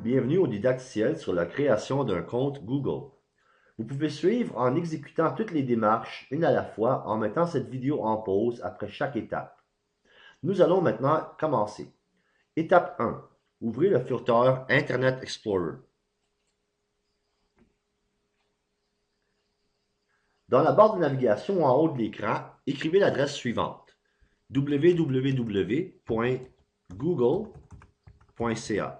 Bienvenue au Didacticiel sur la création d'un compte Google. Vous pouvez suivre en exécutant toutes les démarches une à la fois en mettant cette vidéo en pause après chaque étape. Nous allons maintenant commencer. Étape 1. Ouvrez le furteur Internet Explorer. Dans la barre de navigation en haut de l'écran, écrivez l'adresse suivante: www.google.ca.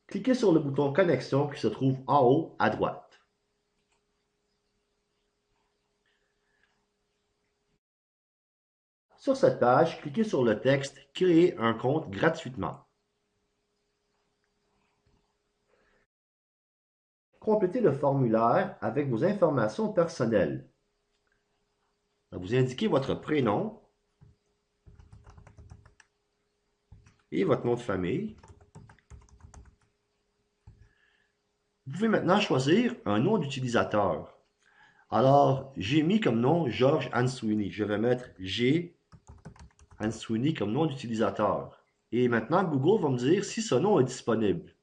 Cliquez sur le bouton Connexion qui se trouve en haut à droite. Sur cette page, cliquez sur le texte « Créer un compte gratuitement ». Complétez le formulaire avec vos informations personnelles. Vous indiquez votre prénom et votre nom de famille. Vous pouvez maintenant choisir un nom d'utilisateur. Alors, j'ai mis comme nom Georges Answini. Je vais mettre G. Answini comme nom d'utilisateur. Et maintenant, Google va me dire si ce nom est disponible.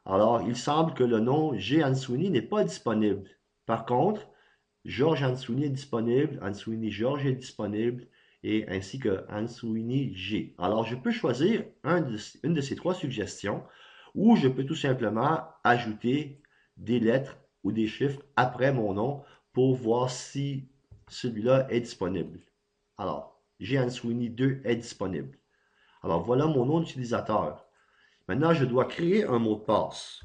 Alors, il semble que le nom G. Answini n'est pas disponible. Par contre, Georges Answini est disponible, Answini Georges est disponible, et ainsi que Answini G. Alors, je peux choisir une de ces trois suggestions, ou je peux tout simplement ajouter des lettres ou des chiffres après mon nom pour voir si celui-là est disponible. Alors, G. Answini 2 est disponible. Alors, voilà mon nom d'utilisateur. Maintenant, je dois créer un mot de passe.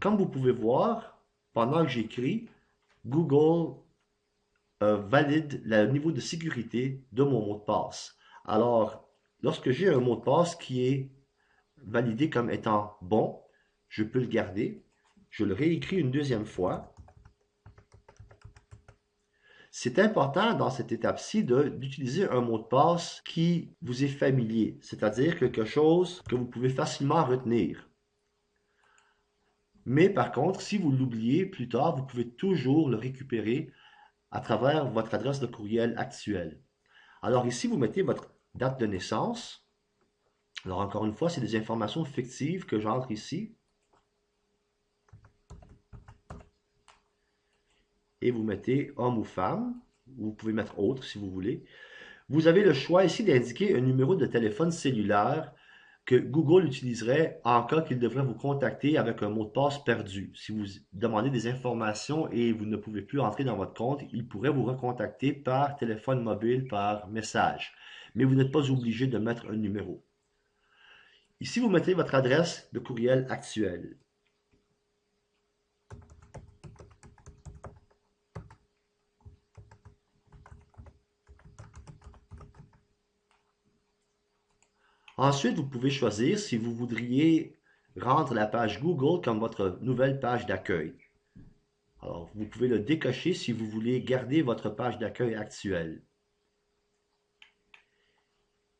Comme vous pouvez voir, pendant que j'écris, Google valide le niveau de sécurité de mon mot de passe. Alors, lorsque j'ai un mot de passe qui est validé comme étant bon, je peux le garder. Je le réécris une deuxième fois. C'est important dans cette étape-ci d'utiliser un mot de passe qui vous est familier, c'est-à-dire quelque chose que vous pouvez facilement retenir. Mais par contre, si vous l'oubliez plus tard, vous pouvez toujours le récupérer à travers votre adresse de courriel actuelle. Alors ici, vous mettez votre date de naissance. Alors encore une fois, c'est des informations fictives que j'entre ici. Et vous mettez homme ou femme. Vous pouvez mettre autre si vous voulez. Vous avez le choix ici d'indiquer un numéro de téléphone cellulaire que Google utiliserait en cas qu'il devrait vous contacter avec un mot de passe perdu. Si vous demandez des informations et vous ne pouvez plus entrer dans votre compte, il pourrait vous recontacter par téléphone mobile, par message. Mais vous n'êtes pas obligé de mettre un numéro. Ici, vous mettez votre adresse de courriel actuelle. Ensuite, vous pouvez choisir si vous voudriez rendre la page Google comme votre nouvelle page d'accueil. Alors, vous pouvez le décocher si vous voulez garder votre page d'accueil actuelle.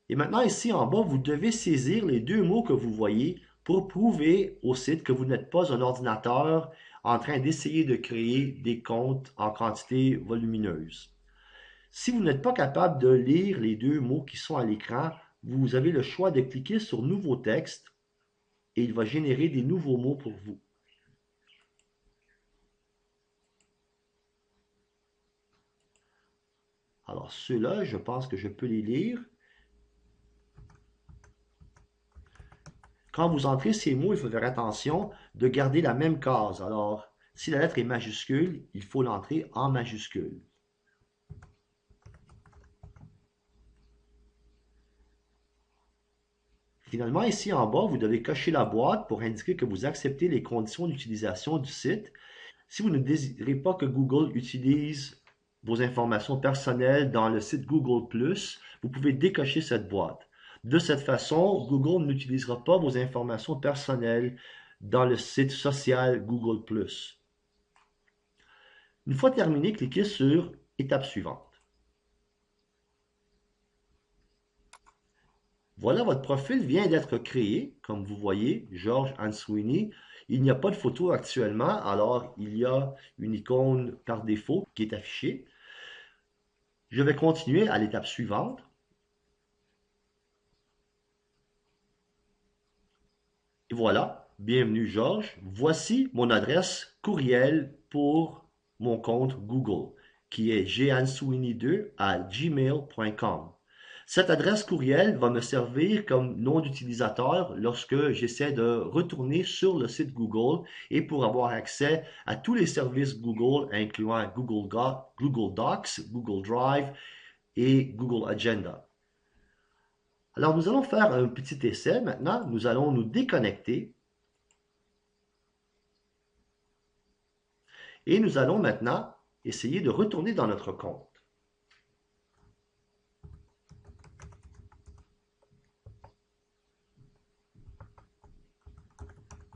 Et maintenant, ici en bas, vous devez saisir les deux mots que vous voyez pour prouver au site que vous n'êtes pas un ordinateur en train d'essayer de créer des comptes en quantité volumineuse. Si vous n'êtes pas capable de lire les deux mots qui sont à l'écran, vous avez le choix de cliquer sur Nouveau texte et il va générer des nouveaux mots pour vous. Alors ceux-là, je pense que je peux les lire. Quand vous entrez ces mots, il faut faire attention de garder la même case. Alors, si la lettre est majuscule, il faut l'entrer en majuscule. Finalement, ici en bas, vous devez cocher la boîte pour indiquer que vous acceptez les conditions d'utilisation du site. Si vous ne désirez pas que Google utilise vos informations personnelles dans le site Google+, vous pouvez décocher cette boîte. De cette façon, Google n'utilisera pas vos informations personnelles dans le site social Google+. Une fois terminé, cliquez sur Étape suivante. Voilà, votre profil vient d'être créé. Comme vous voyez, Georges Answini. Il n'y a pas de photo actuellement, alors il y a une icône par défaut qui est affichée. Je vais continuer à l'étape suivante. Et voilà, bienvenue Georges. Voici mon adresse courriel pour mon compte Google, qui est jansweeney2@gmail.com. Cette adresse courriel va me servir comme nom d'utilisateur lorsque j'essaie de retourner sur le site Google et pour avoir accès à tous les services Google, incluant Google Docs, Google Drive et Google Agenda. Alors, nous allons faire un petit essai maintenant. Nous allons nous déconnecter et nous allons maintenant essayer de retourner dans notre compte.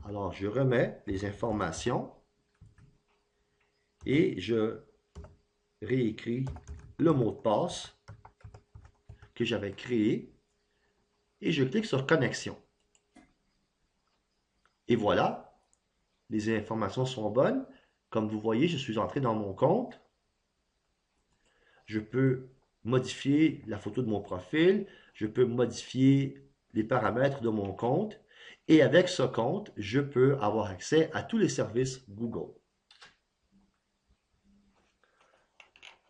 Alors, je remets les informations et je réécris le mot de passe que j'avais créé et je clique sur connexion. Et voilà, les informations sont bonnes. Comme vous voyez, je suis entré dans mon compte. Je peux modifier la photo de mon profil. Je peux modifier les paramètres de mon compte. Et avec ce compte, je peux avoir accès à tous les services Google.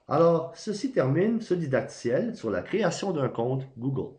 Alors, ceci termine ce didacticiel sur la création d'un compte Google.